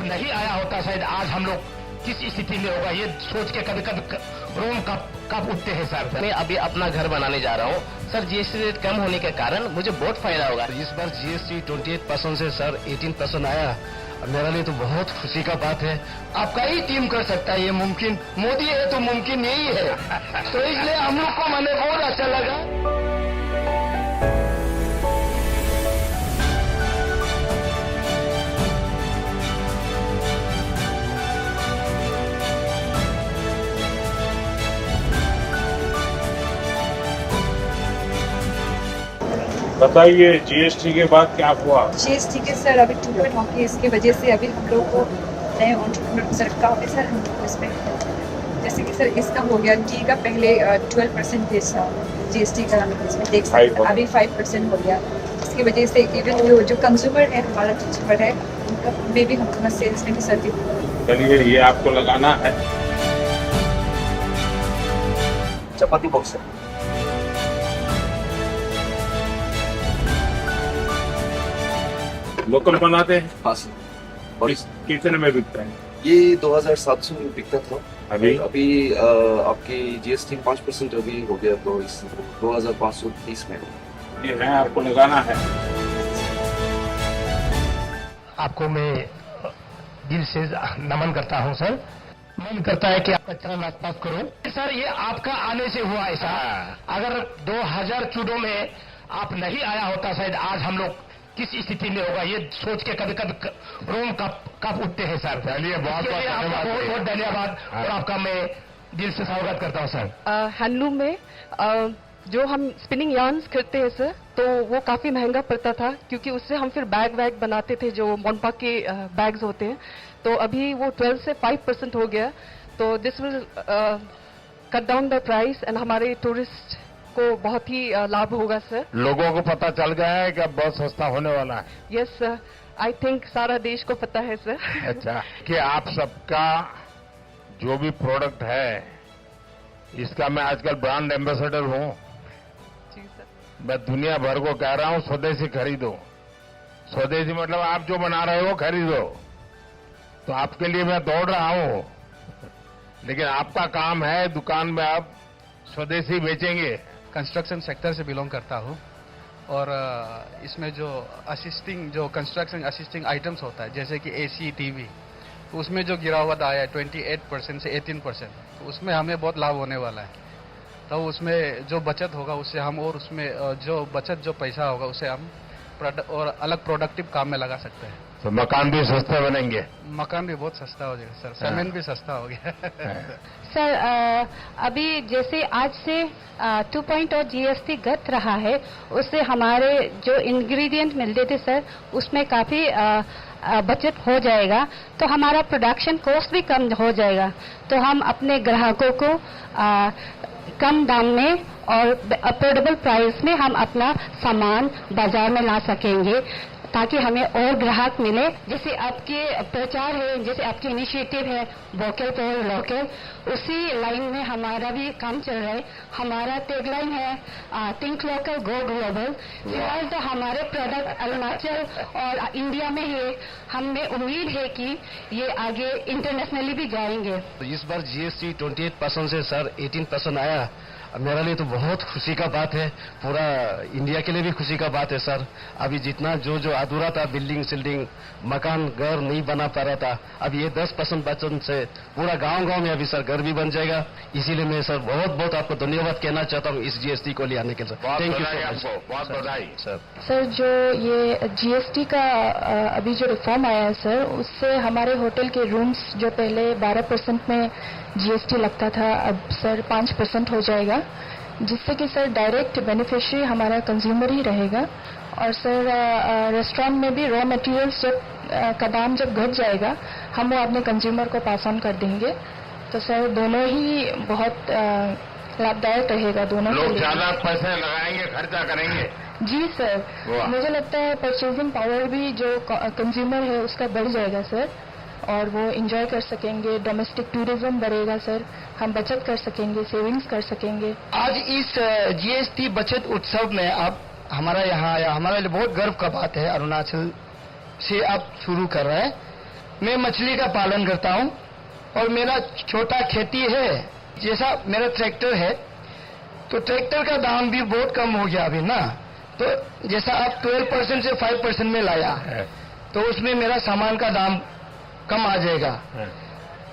नहीं आया होता शायद आज हम लोग किस स्थिति में होगा, ये सोच के कभी कभी रोम कब उठते हैं सर। मैं अभी अपना घर बनाने जा रहा हूँ सर। जीएसटी रेट कम होने के कारण मुझे बहुत फायदा होगा। इस बार जीएसटी 28% से सर 18% आया। मेरे लिए तो बहुत खुशी का बात है। आपका ही टीम कर सकता है ये मुमकिन, मोदी है तो मुमकिन यही है। तो इसलिए हम लोग को मैंने बहुत अच्छा लगा। बताइए जीएसटी के बाद क्या हुआ? जीएसटी के सर अभी 2.1 की इसकी वजह से अभी हम लोग को नए एंटरप्रेन्योर सर काफ़ी सर हम लोग इसमें जैसे कि सर इसका हो गया टी का पहले 12% जीएसटी का इसमें देख सकते हैं, अभी 5% हो गया। इसकी वजह से इवन जो कंज्यूमर है हमारा कंज्यूमर है उनका में भी हमारा सेल्स में भी सर। चलिए ये आपको लगाना है। चपाती बॉक्स है। लोकल बनाते हैं? हाँ सर। और कितने में बिकता है? ये 2700 में बिकता था। अभी आपकी जीएसटी 5% अभी हो गया तो इस 2530 में। ये है आपको लगाना है। आपको मैं दिल से नमन करता हूं सर। मन करता है कि आपका चरण आसपास करो सर। ये आपका आने से हुआ ऐसा। अगर 2014 में आप नहीं आया होता शायद आज हम लोग किस स्थिति में होगा, ये सोच के कभी कभी रोम कब उठते हैं सर। चलिए बहुत बहुत धन्यवाद और आपका मैं दिल से स्वागत करता हूँ सर। हैंडलूम में जो हम स्पिनिंग यार्न्स करते हैं सर, तो वो काफी महंगा पड़ता था क्योंकि उससे हम फिर बैग बनाते थे जो मोनपा के बैग्स होते हैं। तो अभी वो 12 से 5% हो गया। तो this will cut down the price and हमारे टूरिस्ट को बहुत ही लाभ होगा सर। लोगों को पता चल गया है कि अब बहुत सस्ता होने वाला है। यस सर, आई थिंक सारा देश को पता है सर। अच्छा कि आप सबका जो भी प्रोडक्ट है इसका मैं आजकल ब्रांड एम्बेसडर हूँ। जी सर। मैं दुनिया भर को कह रहा हूँ स्वदेशी खरीदो। स्वदेशी मतलब आप जो बना रहे हो खरीदो। तो आपके लिए मैं दौड़ रहा हूँ, लेकिन आपका काम है दुकान में आप स्वदेशी बेचेंगे। कंस्ट्रक्शन सेक्टर से बिलोंग करता हूँ और इसमें जो कंस्ट्रक्शन असिस्टिंग आइटम्स होता है जैसे कि एसी, टीवी, तो उसमें जो गिरावट आया है 28% से 18%, तो उसमें हमें बहुत लाभ होने वाला है। तो उसमें जो बचत होगा उससे हम और उसमें जो पैसा होगा उसे हम और अलग प्रोडक्टिव काम में लगा सकते हैं। तो मकान भी सस्ते बनेंगे। मकान भी बहुत सस्ता हो जाएगा सर। सीमेंट भी सस्ता हो गया। सर अभी जैसे आज से 2 पॉइंट और जीएसटी घट रहा है, उससे हमारे जो इंग्रेडिएंट मिलते थे सर उसमें काफी बचत हो जाएगा। तो हमारा प्रोडक्शन कॉस्ट भी कम हो जाएगा। तो हम अपने ग्राहकों को कम दाम में और अफोर्डेबल प्राइस में हम अपना सामान बाजार में ला सकेंगे ताकि हमें और ग्राहक मिले। जैसे आपके प्रचार है, जैसे आपकी इनिशिएटिव है वोकल फॉर लोकल, उसी लाइन में हमारा भी काम चल रहा है। हमारा टैगलाइन है थिंक लोकल गो ग्लोबल। फिलहाल तो हमारे प्रोडक्ट अरुणाचल और इंडिया में है। हमें उम्मीद है कि ये आगे इंटरनेशनली भी जाएंगे। इस बार जीएसटी 28% से सर 18% आया। मेरे लिए तो बहुत खुशी का बात है। पूरा इंडिया के लिए भी खुशी का बात है सर। अभी जितना जो अधूरा था, बिल्डिंग सिल्डिंग मकान घर नहीं बना पा रहा था, अब ये 10% बचत से पूरा गांव में अभी सर घर भी बन जाएगा। इसीलिए मैं सर बहुत आपको धन्यवाद कहना चाहता हूँ इस जीएसटी को ले आने के लिए। Thank you sir. बहुत बधाई सर। सर जो ये जीएसटी का अभी जो रिफॉर्म आया है सर, उससे हमारे होटल के रूम्स जो पहले 12% में जीएसटी लगता था अब सर 5% हो जाएगा, जिससे कि सर डायरेक्ट बेनिफिशियरी हमारा कंज्यूमर ही रहेगा। और सर रेस्टोरेंट में भी रॉ मटेरियल्स का दाम जब घट जाएगा हम वो अपने कंज्यूमर को पास ऑन कर देंगे। तो सर दोनों ही बहुत लाभदायक रहेगा दोनों के लिए। लोग ज्यादा पैसे लगाएंगे, खर्चा करेंगे। जी सर, मुझे लगता है परचेजिंग पावर भी जो कंज्यूमर है उसका बढ़ जाएगा सर, और वो एंजॉय कर सकेंगे। डोमेस्टिक टूरिज्म बढ़ेगा सर, हम बचत कर सकेंगे, सेविंग्स कर सकेंगे। आज इस जीएसटी बचत उत्सव में आप हमारा यहाँ आया, हमारे लिए बहुत गर्व का बात है। अरुणाचल से आप शुरू कर रहे हैं मैं मछली का पालन करता हूं और मेरा छोटा खेती है। जैसा मेरा ट्रैक्टर है तो ट्रैक्टर का दाम भी बहुत कम हो गया अभी ना, तो जैसा आप 12% से 5% में लाया तो उसमें मेरा सामान का दाम कम आ जाएगा।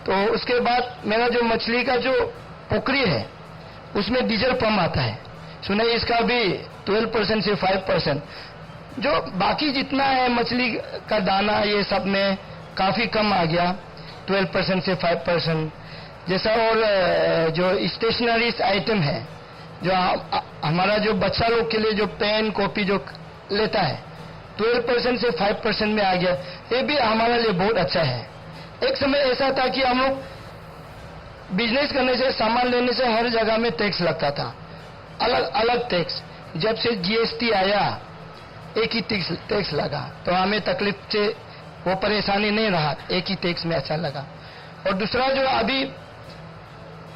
तो उसके बाद मेरा जो मछली का जो पोखरी है उसमें डीजल पंप आता है, सुना इसका भी 12% से 5%। जो बाकी जितना है मछली का दाना ये सब में काफी कम आ गया, 12% से 5% जैसा। और जो स्टेशनरी आइटम है, जो हमारा जो बच्चा लोग के लिए जो पेन कॉपी जो लेता है 12% से 5% में आ गया, ये भी हमारे लिए बहुत अच्छा है। एक समय ऐसा था कि हम लोग बिजनेस करने से, सामान लेने से हर जगह में टैक्स लगता था, अलग अलग टैक्स। जब से जीएसटी आया एक ही टैक्स लगा तो हमें तकलीफ से वो परेशानी नहीं रहा, एक ही टैक्स में अच्छा लगा। और दूसरा जो अभी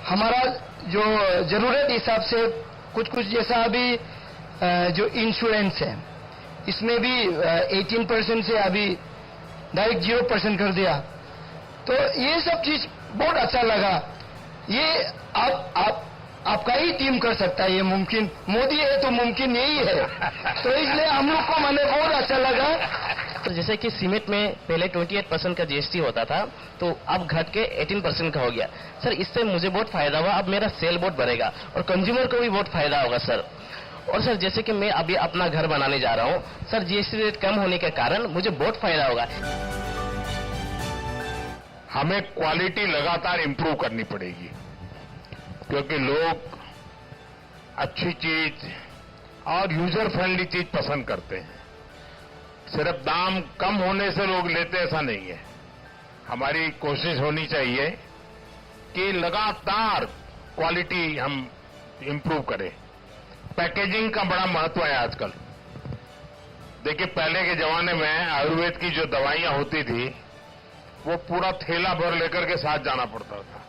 हमारा जो जरूरत हिसाब से कुछ कुछ जैसा अभी जो इंश्योरेंस है इसमें भी 18% से अभी डायरेक्ट 0% कर दिया, तो ये सब चीज बहुत अच्छा लगा। ये आपका ही टीम कर सकता है, ये मुमकिन मोदी है तो मुमकिन यही है, तो इसलिए हम लोग को मैंने बहुत अच्छा लगा। तो जैसे कि सीमेंट में पहले 28% का जीएसटी होता था तो अब घट के 18% का हो गया। सर इससे मुझे बहुत फायदा हुआ, अब मेरा सेल बहुत बढ़ेगा और कंज्यूमर को भी बहुत फायदा होगा सर। और सर जैसे कि मैं अभी अपना घर बनाने जा रहा हूँ सर, जीएसटी रेट कम होने के कारण मुझे बहुत फायदा होगा। हमें क्वालिटी लगातार इंप्रूव करनी पड़ेगी क्योंकि लोग अच्छी चीज और यूजर फ्रेंडली चीज पसंद करते हैं। सिर्फ दाम कम होने से लोग लेते ऐसा नहीं है। हमारी कोशिश होनी चाहिए कि लगातार क्वालिटी हम इंप्रूव करें। पैकेजिंग का बड़ा महत्व है आजकल। देखिए पहले के जमाने में आयुर्वेद की जो दवाइयां होती थी वो पूरा थैला भर लेकर के साथ जाना पड़ता था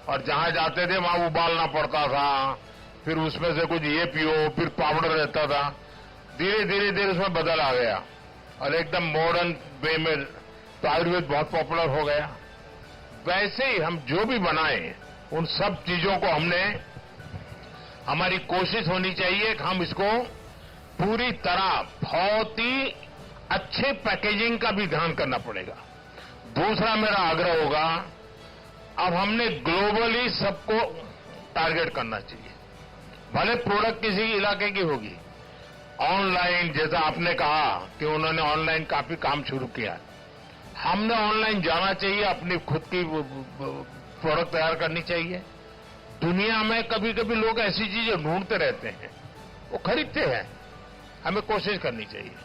और जहां जाते थे वहां उबालना पड़ता था, फिर उसमें से कुछ ये पियो, फिर पाउडर रहता था। धीरे धीरे उसमें बदल आ गया और एकदम मॉडर्न वे में तो आयुर्वेद बहुत पॉपुलर हो गया। वैसे ही हम जो भी बनाएं उन सब चीजों को हमारी कोशिश होनी चाहिए कि हम इसको पूरी तरह बहुत ही अच्छे पैकेजिंग का भी ध्यान करना पड़ेगा। दूसरा मेरा आग्रह होगा, अब हमने ग्लोबली सबको टारगेट करना चाहिए। भले प्रोडक्ट किसी इलाके की होगी, ऑनलाइन जैसा आपने कहा कि उन्होंने ऑनलाइन काफी काम शुरू किया, हमने ऑनलाइन जाना चाहिए, अपनी खुद की प्रोडक्ट तैयार करनी चाहिए। दुनिया में कभी कभी लोग ऐसी चीजें ढूंढते रहते हैं, वो खरीदते हैं, हमें कोशिश करनी चाहिए।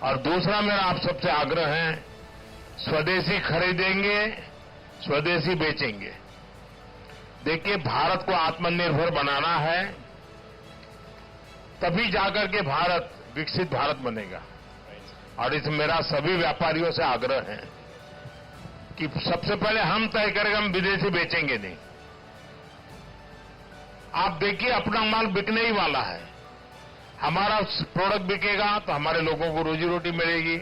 और दूसरा मेरा आप सबसे आग्रह है, स्वदेशी खरीदेंगे, स्वदेशी बेचेंगे। देखिए भारत को आत्मनिर्भर बनाना है, तभी जाकर के भारत विकसित भारत बनेगा। और इसमें मेरा सभी व्यापारियों से आग्रह है कि सबसे पहले हम तय करेंगे, हम विदेशी बेचेंगे नहीं। आप देखिए अपना माल बिकने ही वाला है, हमारा प्रोडक्ट बिकेगा तो हमारे लोगों को रोजी रोटी मिलेगी,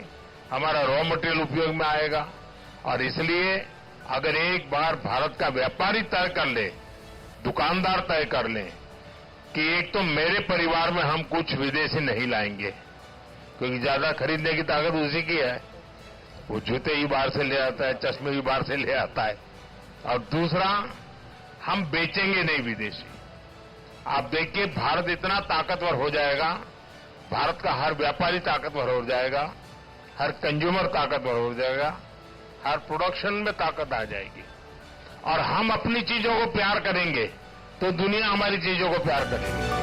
हमारा रॉ मटेरियल उपयोग में आएगा। और इसलिए अगर एक बार भारत का व्यापारी तय कर ले, दुकानदार तय कर ले कि एक तो मेरे परिवार में हम कुछ विदेशी नहीं लाएंगे, क्योंकि ज्यादा खरीदने की ताकत उसी की है, वो जूते ही बाहर से ले आता है, चश्मे भी बाहर से ले आता है। और दूसरा, हम बेचेंगे नहीं विदेशी। आप देखिए भारत इतना ताकतवर हो जाएगा, भारत का हर व्यापारी ताकतवर हो जाएगा, हर कंज्यूमर ताकतवर हो जाएगा, हर प्रोडक्शन में ताकत आ जाएगी। और हम अपनी चीजों को प्यार करेंगे तो दुनिया हमारी चीजों को प्यार करेगी।